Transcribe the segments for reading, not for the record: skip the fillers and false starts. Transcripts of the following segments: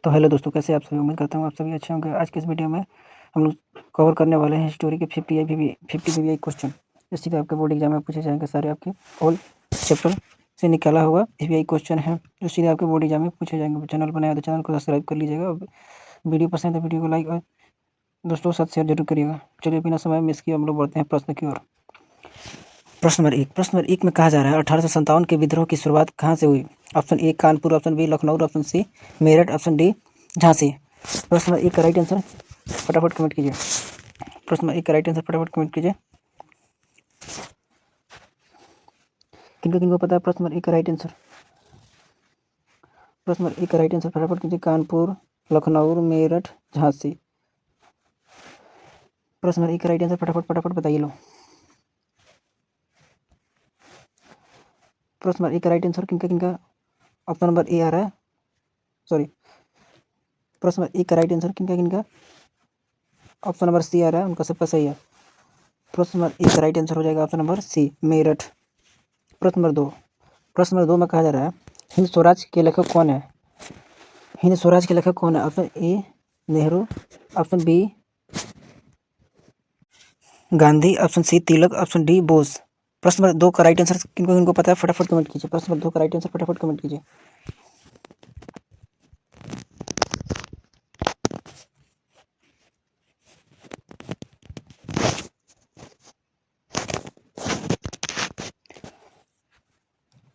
तो हेलो दोस्तों, कैसे आप सभी। उम्मीद करता हूँ आप सभी अच्छे होंगे। आज के इस वीडियो में हम लोग कवर करने वाले हैं हिस्टोरी के 50 क्वेश्चन जो सीधे आपके बोर्ड एग्जाम में पूछे जाएंगे। सारे आपके ऑल चैप्टर से निकाला हुआ पीपीआई क्वेश्चन है जो सीधे आपके बोर्ड एग्जाम में पूछे जाएंगे। चैनल बनाया तो चैनल को सब्सक्राइब कर लीजिएगा और वीडियो पसंद है वीडियो को लाइक और दोस्तों के साथ शेयर जरूर करिएगा। चलिए बिना समय मिस किए हम लोग बढ़ते हैं प्रश्न की ओर। प्रश्न नंबर 1 में कहा जा रहा है 1857 के विद्रोह की शुरुआत कहाँ से हुई। Option A Kanpur, option B Lucknow, option C Meerut, option D Jhansi. प्रश्न नंबर 1 का राइट आंसर फटाफट कमेंट कीजिए। प्रश्न नंबर 1 का राइट आंसर फटाफट कमेंट कीजिए। किनको किनको पता है प्रश्न नंबर 1 का राइट आंसर? प्रश्न नंबर 1 का राइट आंसर फटाफट कीजिए। कानपुर, लखनऊ, मेरठ, झांसी। प्रश्न नंबर 1 का राइट आंसर फटाफट फटाफट बताइए लो। प्रश्न नंबर 1 का राइट आंसर किनका किनका ऑप्शन नंबर ए आ रहा है, सॉरी, प्रश्न नंबर 1 का राइट आंसर किनका किनका ऑप्शन नंबर सी आ रहा है, उनका सबका सही है। प्रश्न नंबर 1 का राइट आंसर हो जाएगा ऑप्शन नंबर सी मेरठ। प्रश्न नंबर 2 में कहा जा रहा है हिंद स्वराज के लेखक कौन है। हिंद स्वराज के लेखक कौन है? Option A Nehru, option B Gandhi, option C Tilak, option D Bose. प्रश्न नंबर 2 का राइट आंसर किनको किनको पता है फटाफट कमेंट कीजिए। प्रश्न नंबर 2 का राइट आंसर फटाफट कमेंट कीजिए।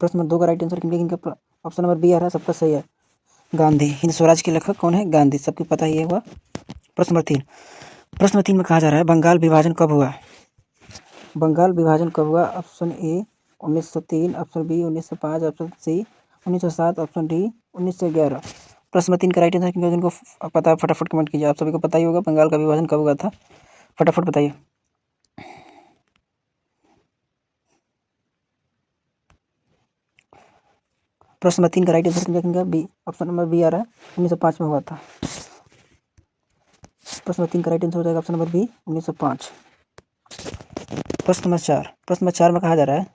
प्रश्न नंबर 2 का राइट आंसर किनका किनका ऑप्शन नंबर बी आ रहा है, सबका सही है, गांधी। हिंद स्वराज के लेखक कौन है? गांधी, सबको पता ही है हुआ। प्रश्न नंबर 3 में कहा जा रहा है बंगाल विभाजन कब हुआ। बंगाल विभाजन कब हुआ? Option A 1903, option B 1905, option C 1907, option D 1911। प्रश्न नंबर 3 का राइट आंसर किनको किनको पता है फटाफट कमेंट कीजिए। आप सभी को पता ही होगा बंगाल का विभाजन कब हुआ था, फटाफट बताइए। प्रश्न नंबर 3 का राइट आंसर किनका किनका बी, ऑप्शन नंबर बी आ रहा है, 1905 में हुआ था। प्रश्न नंबर 3 का राइट आंसर हो जाएगा ऑप्शन नंबर बी 1905। प्रश्न नंबर 4 में कहा जा रहा है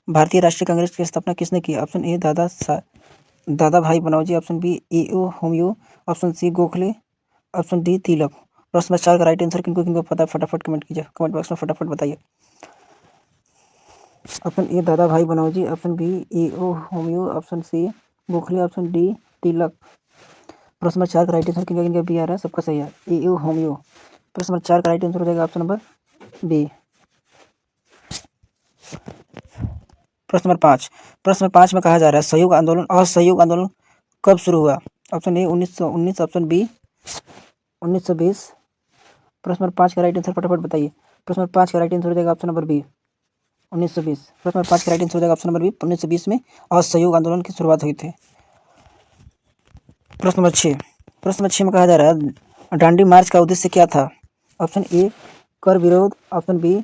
भारतीय राष्ट्रीय कांग्रेस की स्थापना किसने की। ऑप्शन ए दादा भाई बनौजी, option B A O. Hume, option C Gokhale, option D Tilak. प्रश्न नंबर 4 का राइट आंसर किनको किनको पता है फटाफट कमेंट कीजिए, कमेंट बॉक्स में फटाफट बताइए। ऑप्शन ए दादा भाई बनौजी, option B A O. Hume, option C Gokhale, option D Tilak. प्रश्न नंबर 4 का राइट आंसर किनका किनका बी आ रहा है, सबका सही है, ए.ओ. होमियो। प्रश्न नंबर 4 का राइट आंसर हो जाएगा ऑप्शन नंबर बी। प्रश्न नंबर 5 में कहा जा रहा है सहयोग आंदोलन असहयोग आंदोलन कब शुरू हुआ। Option A 1919, option B 1920। प्रश्न नंबर 5 का राइट आंसर फटाफट बताइए। प्रश्न नंबर 5 का राइट आंसर हो जाएगा ऑप्शन नंबर बी 1920। प्रश्न नंबर 5 का राइट आंसर हो जाएगा ऑप्शन नंबर बी 1920 में असहयोग आंदोलन की शुरुआत हुई थी। प्रश्न नंबर 6 में कहा जा रहा है दांडी मार्च का उद्देश्य क्या था। ऑप्शन ए कर विरोध, ऑप्शन बी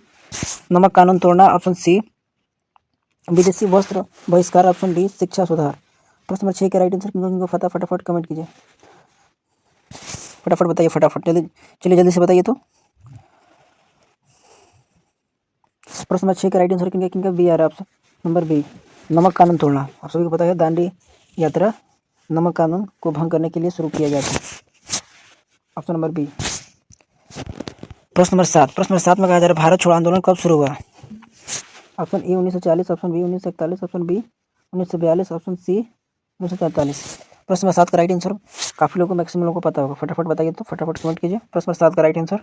नमक कानून तोड़ना, ऑप्शन सी विदेशी वस्त्र बहिष्कार, ऑप्शन डी शिक्षा सुधार। प्रश्न नंबर 6 के राइट आंसर किनको पता फटाफट कमेंट कीजिए, फटाफट बताइए, फटाफट जल्दी, चलिए जल्दी से बताइए। तो प्रश्न नंबर 6 का राइट आंसर किनका किनका बी आ रहा है, ऑप्शन नंबर बी नमक कानून तोड़ना। आप सभी को पता है दांडी यात्रा नमक कानून को भंग करने के लिए शुरू किया गया था, ऑप्शन नंबर बी। प्रश्न नंबर 7 में कहा जा रहा है भारत छोड़ो आंदोलन कब शुरू हुआ। Option A 1940, option B 1941, option B 1942, option C 1943। प्रश्न नंबर 7 का राइट आंसर काफी लोगों को मैक्सिमम लोगों को पता होगा, फटाफट बताइए। तो फटाफट कमेंट कीजिए प्रश्न नंबर 7 का राइट आंसर।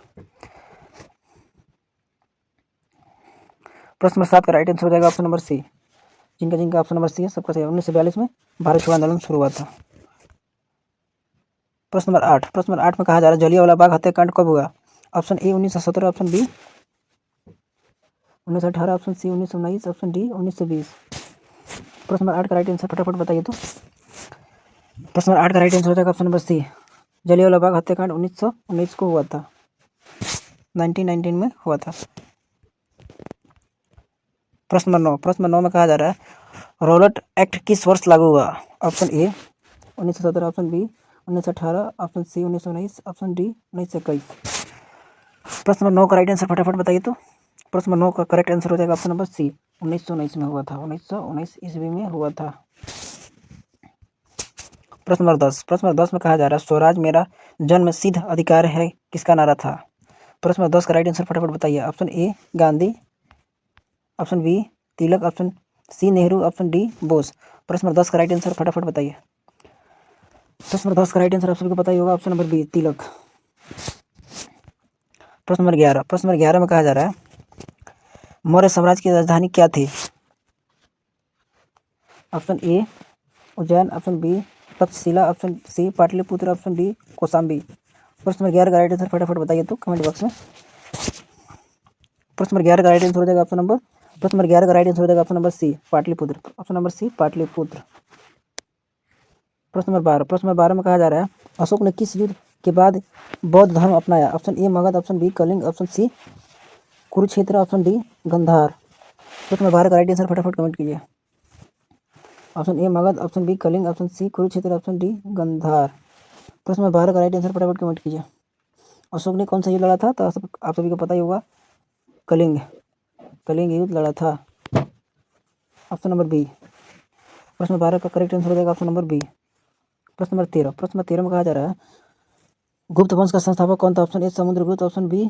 प्रश्न नंबर 7 का राइट आंसर हो जाएगा ऑप्शन नंबर सी। जिनका जिनका ऑप्शन नंबर सी है सबका सही है। 1942 में भारत छोड़ो आंदोलन शुरू हुआ था। प्रश्न नंबर 8 में कहा जा रहा है जलियांवाला बाग हत्याकांड कब हुआ। Option A 1917, option B 1918, option C 1919, option D 1920। प्रश्न नंबर 8 का राइट आंसर फटाफट बताइए। तो प्रश्न नंबर 8 का राइट आंसर हो जाएगा ऑप्शन नंबर सी जलियांवाला बाग हत्याकांड 1919 को हुआ था, 1919 में हुआ था। प्रश्न नंबर 9 में कहा जा रहा है रॉलेट एक्ट किस वर्ष लागू हुआ। Option A 1917, option B 1918, option C 1919, option D 1921। प्रश्न नंबर 9 का राइट आंसर फटाफट बताइए। तो प्रश्न नंबर 9 का करेक्ट आंसर हो जाएगा ऑप्शन नंबर सी 1919 में हुआ था, 1919 ईस्वी में हुआ था। प्रश्न नंबर 10 में कहा जा रहा है स्वराज मेरा जन्म सिद्ध अधिकार है किसका नारा था। प्रश्न नंबर 10 का राइट आंसर फटाफट बताइए। Option A Gandhi, option B Tilak, option C Nehru, option D Bose. प्रश्न नंबर 10 का राइट आंसर फटाफट बताइए। प्रश्न नंबर 10 का राइट आंसर आप सभी को पता ही होगा, ऑप्शन नंबर बी तिलक। प्रश्न नंबर 11 में कहा जा रहा है मौर्य साम्राज्य की राजधानी क्या थी। Option A Ujjain, option B Taxila, option C Pataliputra, option D Kaushambi. प्रश्न नंबर 11 का राइट आंसर फटाफट बताइए तो कमेंट बॉक्स में। प्रश्न नंबर 11 का राइट आंसर हो जाएगा प्रश्न नंबर 11 का राइट आंसर हो जाएगा option number C Pataliputra. Option number C Pataliputra. प्रश्न नंबर 12 में कहा जा रहा है अशोक ने किस युद्ध के बाद बौद्ध धर्म अपनाया। Option A Magadh, option B Kalinga, option C Kurukshetra, option D Gandhara. प्रश्न नंबर 12 का राइट आंसर फटाफट कमेंट कीजिए। Option A Magadh, option B Kalinga, option C Kurukshetra, option D Gandhara. प्रश्न नंबर 12 का राइट आंसर फटाफट कमेंट कीजिए। अशोक ने कौन सा युद्ध लड़ा था, तो आप सभी को पता ही होगा कलिंग युद्ध लड़ा था। Option number B. प्रश्न नंबर 12 का करेक्ट आंसर हो जाएगा ऑप्शन नंबर बी। प्रश्न नंबर 13 में कहा जा रहा है गुप्त वंश का संस्थापक कौन था। Option A Samudragupta, option B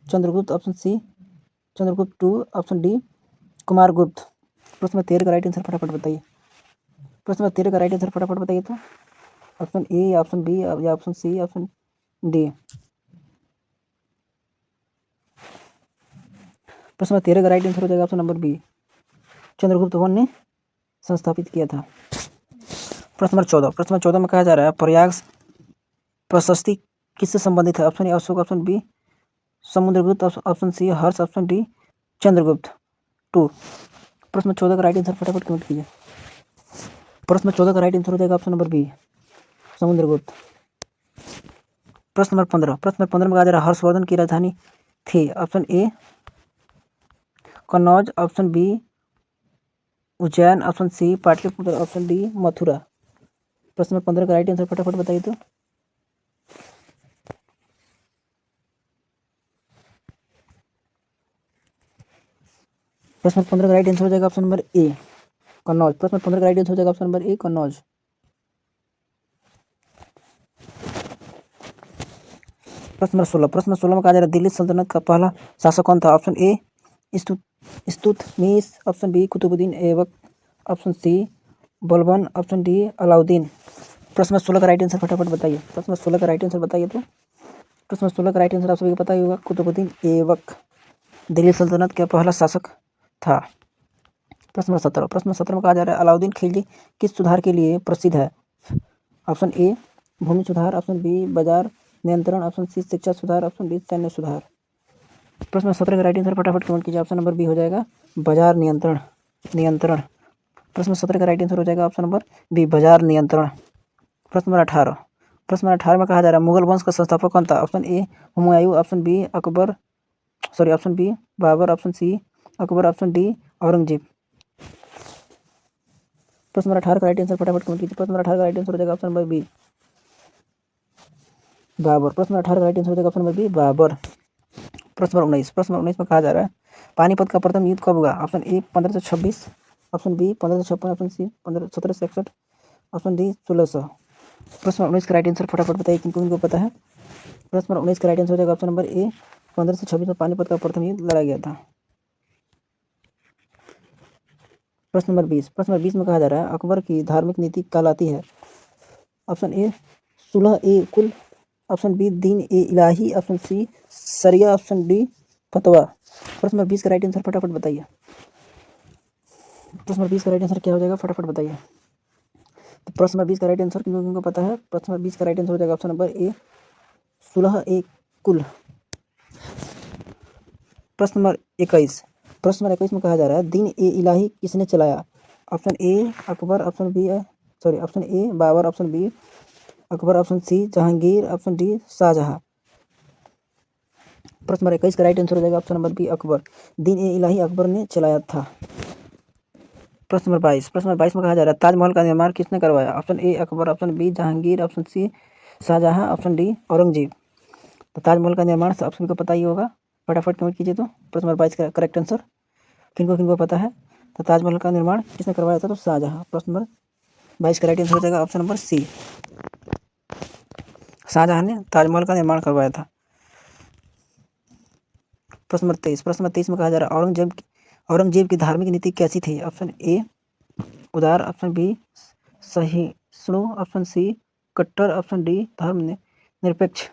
Chandragupta, option C Chandragupta two, option D Kumaragupta. प्रश्न नंबर 13 का राइट आंसर फटाफट बताइए। प्रश्न नंबर 13 का राइट आंसर फटाफट बताइए तो ऑप्शन ए, ऑप्शन बी या ऑप्शन सी, ऑप्शन डी। प्रश्न नंबर 13 का राइट आंसर हो जाएगा option number B, Chandragupta one ने संस्थापित किया था। प्रश्न नंबर 14 में कहा जा रहा है प्रयाग प्रशस्ति किससे संबंधित है। Option A Ashoka, option B Samudragupta, option C Harsha, option D Chandragupta two. प्रश्न 14 का राइट आंसर फटाफट कमेंट कीजिए। प्रश्न 14 का राइट आंसर हो जाएगा ऑप्शन नंबर बी समुद्रगुप्त। प्रश्न नंबर 15 में कहा जा रहा है हर्षवर्धन की राजधानी थी। Option A Kannauj, option B Ujjain, option C Pataliputra, option D Mathura. प्रश्न नंबर 15 का राइट आंसर फटाफट बताइए तो प्रश्न नंबर 15 का राइट आंसर हो जाएगा ऑप्शन नंबर ए कन्नौज। प्रश्न नंबर 15 का राइट आंसर हो जाएगा ऑप्शन नंबर ए कन्नौज। प्रश्न नंबर 16 में कहा जा रहा है दिल्ली सल्तनत का पहला शासक कौन था। Option A Iltutmish, option B Qutbuddin Aibak, option C Balban, option D Alauddin. प्रश्न नंबर 16 का राइट आंसर फटाफट बताइए। प्रश्न नंबर 16 का राइट आंसर बताइए तो प्रश्न नंबर 16 का राइट आंसर आप सभी को पता ही होगा कुतुबुद्दीन ऐबक दिल्ली सल्तनत का पहला शासक था। प्रश्न नंबर 17 में कहा जा रहा है अलाउद्दीन खिलजी किस सुधार के लिए प्रसिद्ध है। ऑप्शन ए भूमि सुधार, ऑप्शन बी बाजार नियंत्रण, ऑप्शन सी शिक्षा सुधार, ऑप्शन डी सैन्य सुधार। प्रश्न नंबर 17 का राइट आंसर फटाफट कमेंट कीजिए। ऑप्शन नंबर बी हो जाएगा बाजार नियंत्रण। प्रश्न नंबर 17 का राइट आंसर हो जाएगा ऑप्शन नंबर बी बाजार नियंत्रण। प्रश्न नंबर 18 में कहा जा रहा है मुगल वंश का संस्थापक कौन था। Option A Humayun, option B option B Babur, option C Akbar, option D Aurangzeb. प्रश्न नंबर 18 का राइट आंसर फटाफट कमेंट कीजिए। प्रश्न नंबर 18 का राइट आंसर हो जाएगा ऑप्शन नंबर बी बाबर। प्रश्न नंबर 18 का राइट आंसर हो जाएगा ऑप्शन नंबर बी बाबर। प्रश्न नंबर 19 में कहा जा रहा है पानीपत का प्रथम युद्ध कब हुआ। Option A 1526, option B 1556, option C 1761, option D 1600। प्रश्न नंबर 19 का राइट आंसर फटाफट बताइए किनको पता है। प्रश्न नंबर 19 का राइट आंसर हो जाएगा ऑप्शन नंबर ए 1526 में पानीपत का प्रथम युद्ध लड़ा गया था। प्रश्न नंबर 20 में कहा जा रहा है अकबर की धार्मिक नीति कहलाती है। ऑप्शन ए सुलह ए कुल, ऑप्शन बी दीन ए इलाही, ऑप्शन सी सरिया, ऑप्शन डी फतवा। प्रश्न नंबर 20 का राइट आंसर फटाफट बताइए। प्रश्न नंबर 20 का राइट आंसर क्या हो जाएगा फटाफट बताइए। तो प्रश्न नंबर 20 का राइट आंसर किनको पता है। प्रश्न नंबर 20 का राइट आंसर हो जाएगा ऑप्शन नंबर ए सुलह ए कुल। प्रश्न नंबर 21 में कहा जा रहा है दीन ए इलाही किसने चलाया। Option A Akbar, option A Babur, option B Akbar, option C Jahangir, option D Shahjahan. प्रश्न नंबर 21 का राइट आंसर हो जाएगा ऑप्शन नंबर बी अकबर। दीन ए इलाही अकबर ने चलाया था। प्रश्न नंबर 22 में कहा जा रहा है ताजमहल का निर्माण किसने करवाया। Option A Akbar, option B Jahangir, option C Shahjahan, option D Aurangzeb. तो ताजमहल का निर्माण आप सभी को पता ही होगा, फटाफट कमेंट कीजिए तो प्रश्न नंबर 22 का करेक्ट आंसर किनको पता है। तो ताजमहल का निर्माण किसने करवाया था, तो शाहजहां। प्रश्न नंबर 22 का राइट आंसर हो जाएगा ऑप्शन नंबर सी। शाहजहां ने ताजमहल का निर्माण करवाया था। प्रश्न नंबर 23, प्रश्न नंबर 23 में कहा जा रहा है औरंगजेब की धार्मिक नीति कैसी थी? ऑप्शन ए उदार, ऑप्शन बी सहिष्णु, ऑप्शन सी कट्टर, ऑप्शन डी धर्म निरपेक्ष।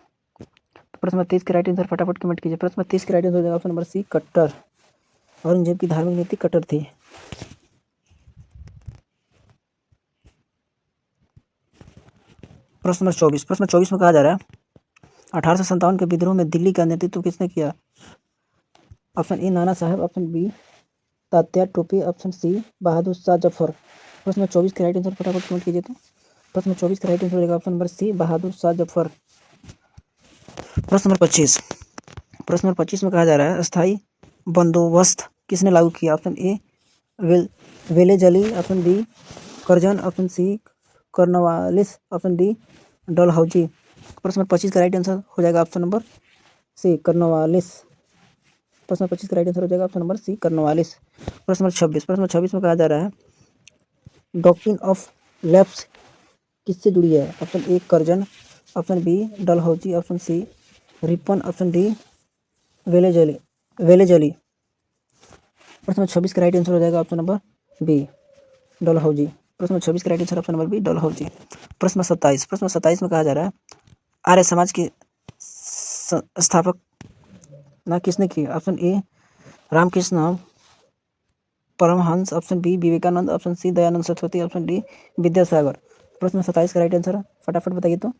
प्रश्न नंबर 23 के राइट आंसर फटाफट कमेंट कीजिए। प्रश्न नंबर 23 के राइट आंसर हो जाएगा ऑप्शन नंबर सी कट्टर। औरंगजेब की धार्मिक नीति कट्टर थी। प्रश्न नंबर 24, प्रश्न नंबर 24 में कहा जा रहा है 1857 के विद्रोह में दिल्ली का नेतृत्व किसने किया? Option A Nana Sahib, option B Tatya Tope, option C Bahadur Shah Zafar. प्रश्न नंबर 24 के राइट आंसर फटाफट कमेंट कीजिए। तो प्रश्न नंबर 24 का राइट आंसर हो जाएगा ऑप्शन नंबर सी बहादुर शाह जफर। प्रश्न नंबर 25, प्रश्न नंबर 25 में कहा जा रहा है अस्थायी बंदोबस्त किसने लागू किया? Option A Wellesley, option B Curzon, option C Cornwallis, option D Dalhousie. प्रश्न नंबर 25 का राइट आंसर हो जाएगा ऑप्शन नंबर सी कर्नवालिस। प्रश्न नंबर 25 का राइट आंसर हो जाएगा ऑप्शन नंबर सी कर्नवालिस। प्रश्न नंबर 26, प्रश्न नंबर 26 में कहा जा रहा है डॉक्ट्रिन ऑफ लैप्स किससे जुड़ी है? Option A Curzon, option B Dalhousie, option C Ripon, option D Wellesley. प्रश्न नंबर 26 का राइट आंसर हो जाएगा ऑप्शन नंबर बी डलहौजी। प्रश्न नंबर 26 का right answer option number B Dalhousie. प्रश्न नंबर 27, प्रश्न नंबर 27 में कहा जा रहा है आर्य समाज के स्थापक ना किसने की? Option A Ramakrishna Paramahamsa, option B Vivekananda, option C Dayananda Saraswati, option D Vidyasagar. प्रश्न 27 का राइट आंसर फटाफट बताइए। तो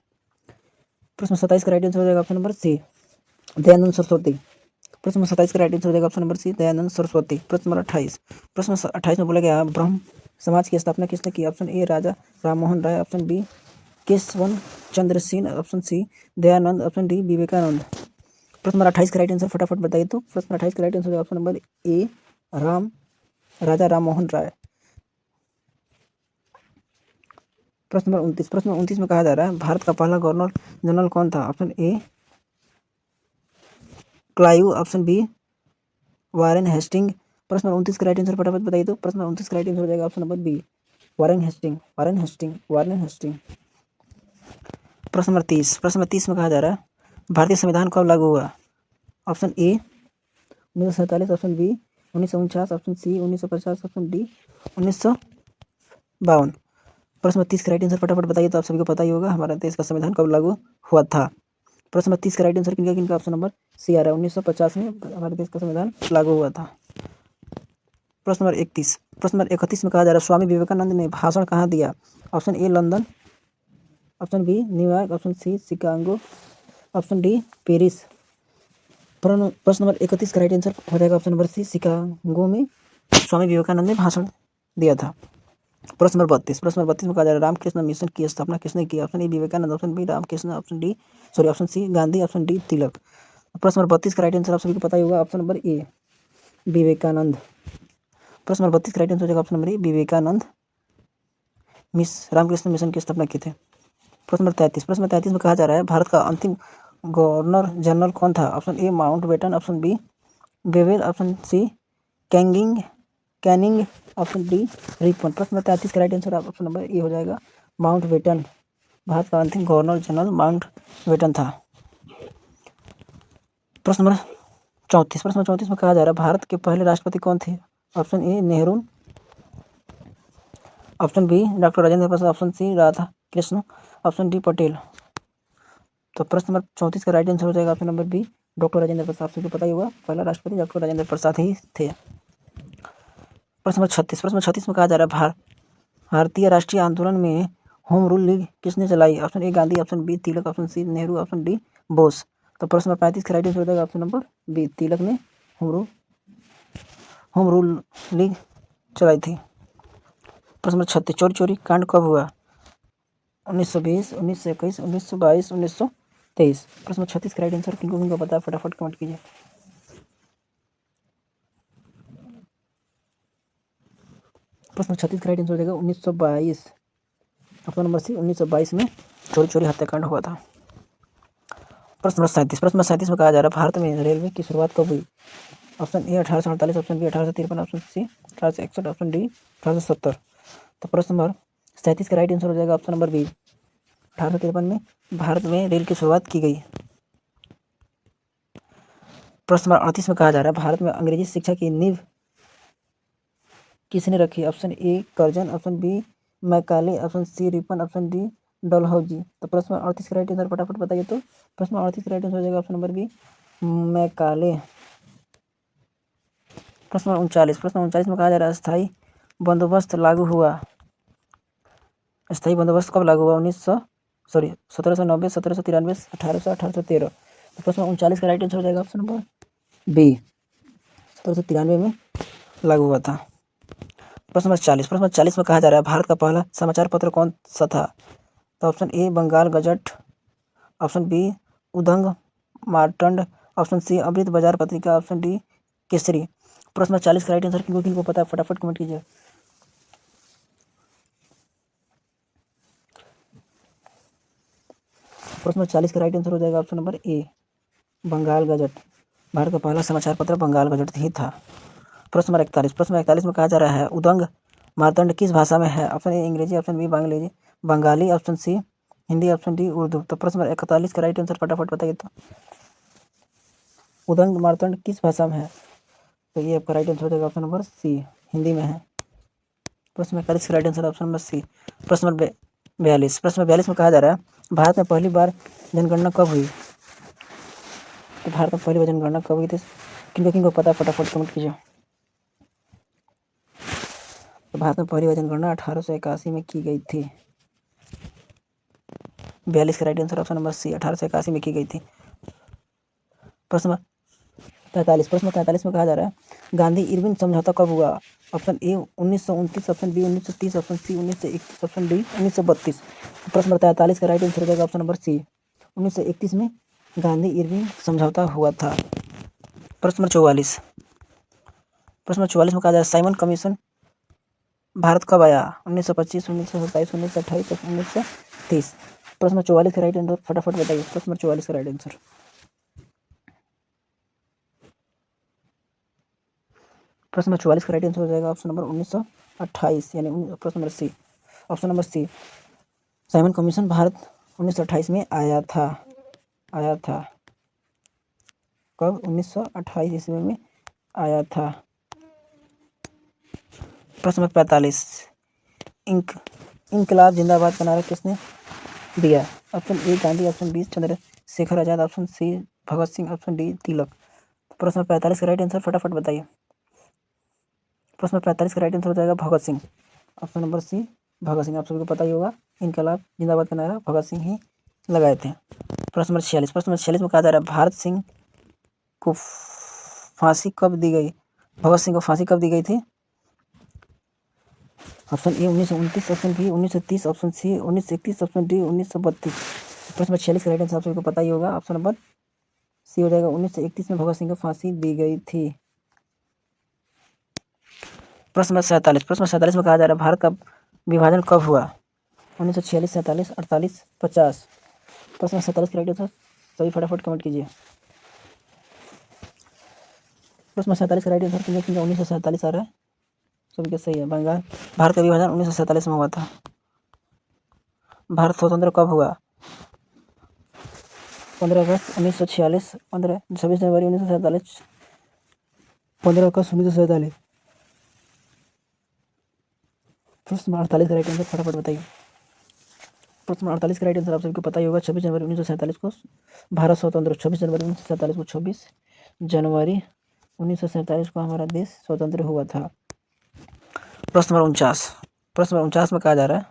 प्रश्न 27 का राइट आंसर हो जाएगा option number C Dayananda Saraswati. प्रश्न नंबर 27 का राइट आंसर हो जाएगा option number C Dayananda Saraswati. प्रश्न नंबर 28, प्रश्न 28 में बोला गया ब्रह्म समाज की स्थापना किसने की? Option A Raja Rammohan Roy, option B Keshavan Chandra Sen, option C Dayananda, option D Vivekananda. प्रश्न नंबर 28 का राइट आंसर फटाफट बताइए। तो प्रश्न 28 का राइट आंसर है ऑप्शन नंबर ए राजा राम मोहन राय। प्रश्न नंबर 29, प्रश्न नंबर 29 में कहा जा रहा है भारत का पहला गवर्नर जनरल कौन था? Option A Clive, option B Warren Hasting. प्रश्न नंबर 29 का राइट आंसर फटाफट बताइए। तो प्रश्न नंबर 29 का राइट आंसर हो जाएगा option number B Warren Hasting. प्रश्न नंबर 30, प्रश्न नंबर 30 में कहा जा रहा है भारतीय संविधान कब लागू हुआ? Option A 1947, option B 1949, option C 1950, option D 1952। प्रश्न नंबर 30 का राइट आंसर फटाफट बताइए। तो आप सभी को पता ही होगा हमारा देश का संविधान कब लागू हुआ था। प्रश्न नंबर 30 का राइट आंसर किनका ऑप्शन नंबर सी आ रहा है 1950 में हमारे देश का संविधान लागू हुआ था। प्रश्न नंबर 31, प्रश्न नंबर 31 में कहा जा रहा है स्वामी विवेकानंद ने भाषण कहाँ दिया? Option A London, option B New York, option C Chicago, option D Paris. प्रश्न नंबर 31 का राइट आंसर हो जाएगा ऑप्शन नंबर सी शिकागो में स्वामी विवेकानंद ने भाषण दिया था। प्रश्न नंबर 32, प्रश्न नंबर 32 में कहा जा रहा है रामकृष्ण मिशन की स्थापना किसने की? Option A Vivekananda, option B Ramakrishna, option C Gandhi, option D Tilak. प्रश्न नंबर 32 का राइट आंसर आप सभी को पता ही होगा ऑप्शन नंबर ए विवेकानंद। प्रश्न नंबर 32 का राइट आंसर हो जाएगा option number A Vivekananda Ramakrishna mission की स्थापना की थे। प्रश्न नंबर 33, प्रश्न नंबर 33 में कहा जा रहा है भारत का अंतिम गवर्नर जनरल कौन था? Option A Mountbatten, option B Wavell, option C Canning, option D Ripon. प्रश्न नंबर 33 का right answer option number A हो जाएगा माउंटबेटन। भारत का अंतिम गवर्नर जनरल माउंटबेटन था। प्रश्न नंबर 34, प्रश्न नंबर 34 में कहा जा रहा है भारत के पहले राष्ट्रपति कौन थे? Option A Nehru, option B doctor Rajendra Prasad, option C Radha Krishna, option D Patel. तो प्रश्न नंबर 34 का राइट आंसर हो जाएगा option number B doctor Rajendra Prasad. आपको पता ही होगा पहला राष्ट्रपति डॉक्टर राजेंद्र प्रसाद ही थे। प्रश्न नंबर 36, प्रश्न नंबर 36 में कहा जा रहा है भारतीय राष्ट्रीय आंदोलन में होम रूल लीग किसने चलाई? Option A Gandhi, option B Tilak, option C Nehru, option D Bose. तो प्रश्न नंबर 35 का राइट आंसर हो जाएगा ऑप्शन नंबर बी तिलक ने होम रूल लीग चलाई थी। प्रश्न नंबर 36 चोरी चोरी कांड कब हुआ? 1920, 1921, 1922, 1923। प्रश्न नंबर 36 का राइट आंसर किनको पता है फटाफट कमेंट कीजिए। प्रश्न 36 का राइट आंसर हो जाएगा 1922। ऑप्शन नंबर सी 1922 में चोरी चोरी हत्याकांड हुआ था। प्रश्न नंबर 37, प्रश्न नंबर 37 में कहा जा रहा है भारत में रेलवे की शुरुआत कब हुई? Option A 1848, option B 1853, option C 1861, option D 1870। तो प्रश्न नंबर 37 का राइट आंसर हो जाएगा ऑप्शन नंबर बी 1853 में भारत में रेल की शुरुआत की गई। प्रश्न नंबर 38 में कहा जा रहा है भारत में अंग्रेजी शिक्षा की नींव किसने रखी? Option A Curzon, option B Macaulay, option C Ripon, option D Dalhousie. तो प्रश्न नंबर 38 का राइट आंसर फटाफट बताइए। तो प्रश्न नंबर 38 का राइट आंसर हो जाएगा ऑप्शन नंबर बी मैकाले। प्रश्न नंबर 39, प्रश्न नंबर 39 में कहा जा रहा है स्थायी बंदोबस्त लागू हुआ। स्थायी बंदोबस्त कब लागू हुआ? 1790, 1793, 1800, 1813। तो प्रश्न नंबर 39 का राइट आंसर हो जाएगा ऑप्शन नंबर बी 1793 में लागू हुआ था। प्रश्न नंबर 40, प्रश्न नंबर 40 में कहा जा रहा है भारत का पहला समाचार पत्र कौन सा था? तो option A Bengal Gazette, option B Udant Martand, option C Amrita Bazar Patrika, option D Kesari. प्रश्न नंबर 40 का राइट आंसर किनको पता है फटाफट कमेंट कीजिए। प्रश्न नंबर 40 का राइट आंसर हो जाएगा option number A Bengal gazette. Bharat का पहला समाचार पत्र बंगाल गजट ही था। प्रश्न नंबर 41, प्रश्न नंबर 41 में कहा जा रहा है उदंग मार्तंड किस भाषा में है? Option A Angrezi, option B Bengali, option C Hindi, option D Urdu. तो प्रश्न नंबर 41 का राइट आंसर फटाफट बताइए। तो उदंग मार्तंड किस भाषा में है? तो ये आपका राइट आंसर हो जाएगा ऑप्शन नंबर सी हिंदी में है। प्रश्न नंबर 41 का right answer option number C. प्रश्न नंबर 42, प्रश्न नंबर 42 में कहा जा रहा है भारत में पहली बार जनगणना कब हुई? तो भारत में पहली बार जनगणना कब हुई थी? किनको पता फटाफट कमेंट कीजिए। तो भारत में पहली बार जनगणना 1881 में की गई थी। 42 का right answer option number C 1881 में की गई थी। प्रश्न नंबर 43, प्रश्न 43 में कहा जा रहा है गांधी इरविन समझौता कब हुआ? Option A 1929, option B 1930, option C 1931, option D 1932। प्रश्न नंबर 43 का राइट आंसर हो जाएगा ऑप्शन नंबर सी 1931 में गांधी इरविन समझौता हुआ था। प्रश्न नंबर 44, प्रश्न नंबर 44 में कहा जा रहा है साइमन कमीशन भारत कब आया? 1925, 1927, 1928, 1930। प्रश्न नंबर 44 का राइट आंसर फटाफट बताइए। प्रश्न नंबर 44 का राइट आंसर प्रश्न नंबर 44 का राइट आंसर हो जाएगा ऑप्शन नंबर 1928 यानी प्रश्न number C option number C Simon commission Bharat 1928 में आया था। कब? 1928 ईस्वी में आया था। प्रश्न नंबर 45 इंकलाब जिंदाबाद का नारा किसने दिया? Option A Gandhi, option B Chandrashekhar Azad, option C Bhagat Singh, option D Tilak. प्रश्न नंबर 45 का राइट आंसर फटाफट बताइए। प्रश्न नंबर 45 का राइट आंसर हो जाएगा भगत सिंह। ऑप्शन नंबर सी भगत सिंह। आप सभी को पता ही होगा इनकलाब जिंदाबाद का नारा भगत सिंह ही लगाए थे। प्रश्न नंबर 46, प्रश्न नंबर 46 में कहा जा रहा है भारत सिंह को फांसी कब दी गई? भगत सिंह को फांसी कब दी गई थी? Option A 1929, option B 1930, option C 1931, option D 1932। प्रश्न नंबर 46 का राइट आंसर आप सभी को पता ही होगा ऑप्शन नंबर सी हो जाएगा 1931 में भगत सिंह को फांसी दी गई थी। प्रश्न नंबर 47, प्रश्न नंबर 47 में कहा जा रहा है भारत का विभाजन कब हुआ? 1946, 47, 48, 50। प्रश्न नंबर 47 का राइट आंसर सभी फटाफट कमेंट कीजिए। प्रश्न नंबर 47 का राइट आंसर क्योंकि 1947 आ रहा है सभी का सही है। बंगाल भारत का विभाजन 1947 में हुआ था। भारत स्वतंत्र कब हुआ? 15 अगस्त 1946, 26 जनवरी 1947, 15 अगस्त 1947। प्रश्न नंबर 48 का राइट आंसर फटाफट बताइए। प्रश्न नंबर 48 का राइट आंसर आप सभी को पता ही होगा 26 जनवरी 1947 को भारत स्वतंत्र 26 जनवरी 1947 को 26 जनवरी 1947 को हमारा देश स्वतंत्र हुआ था। प्रश्न नंबर 49, प्रश्न नंबर 49 में कहा जा रहा है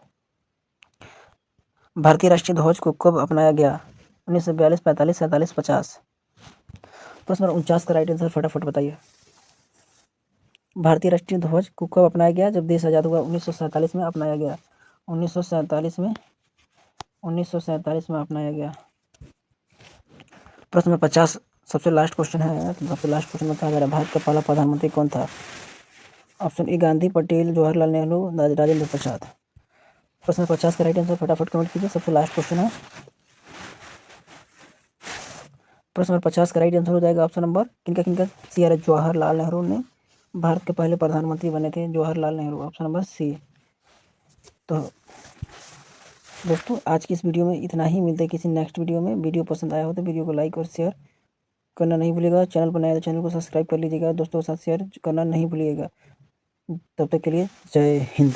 भारतीय राष्ट्रीय ध्वज को कब अपनाया गया? 1942, 45, 47, 50। प्रश्न नंबर 49 का राइट आंसर फटाफट बताइए। भारतीय राष्ट्रीय ध्वज को कब अपनाया गया? जब देश आज़ाद हुआ 1947 में अपनाया गया। 1947 में अपनाया गया। प्रश्न नंबर 50 सबसे लास्ट क्वेश्चन है। सबसे लास्ट क्वेश्चन में कहा जा रहा है भारत का पहला प्रधानमंत्री कौन था? Option A Gandhi, Patel, Jawaharlal Nehru, Rajendra Prasad. प्रश्न नंबर 50 का राइट आंसर फटाफट कमेंट कीजिए। सबसे लास्ट क्वेश्चन है। प्रश्न नंबर 50 का राइट आंसर हो जाएगा ऑप्शन नंबर किनका सी आर जवाहरलाल नेहरू ने भारत के पहले प्रधानमंत्री बने थे Jawaharlal Nehru. Option number C. तो दोस्तों आज की इस वीडियो में इतना ही। मिलते हैं किसी नेक्स्ट वीडियो में। वीडियो पसंद आया हो तो वीडियो को लाइक और शेयर करना नहीं भूलिएगा। चैनल पर नया है तो चैनल को सब्सक्राइब कर लीजिएगा। दोस्तों के साथ शेयर करना नहीं भूलिएगा। तब तक के लिए जय हिंद।